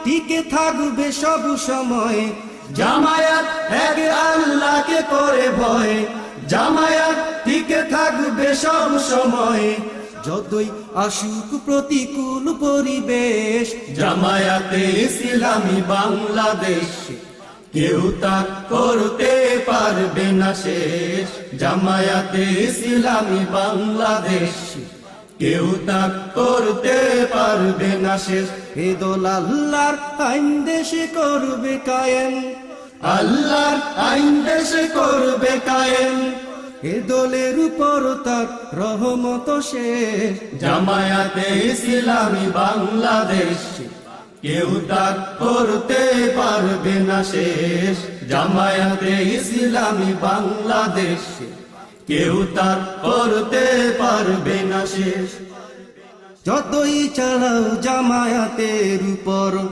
টিকে থাকবে সব সময়। জামায়াত এক আল্লাহকে করে ভয়, জামায়াত টিকে থাকবে সব সময়। যতই আসুক প্রতিকূল পরিবেশ, জামায়াতে ইসলামী বাংলাদেশ কেউ তা করতে পারবে না শেষ। জামায়াতে ইসলামী বাংলাদেশ কেউ তা করতে পারবে না শেষ। এ দল আল্লাহর আইন দেশে করবে কায়েম, আল্লাহর আইন দেশে করবে কায়েম। এ দলের উপর তার রহমত শেষ। জামায়াতে ইসলামী বাংলাদেশ কেউ তা করতে পারবে না শেষ। জামায়াতে ইসলামী বাংলাদেশ কেউ তা করতে পারবে না শেষ। যতই চালাও জামায়াতের উপর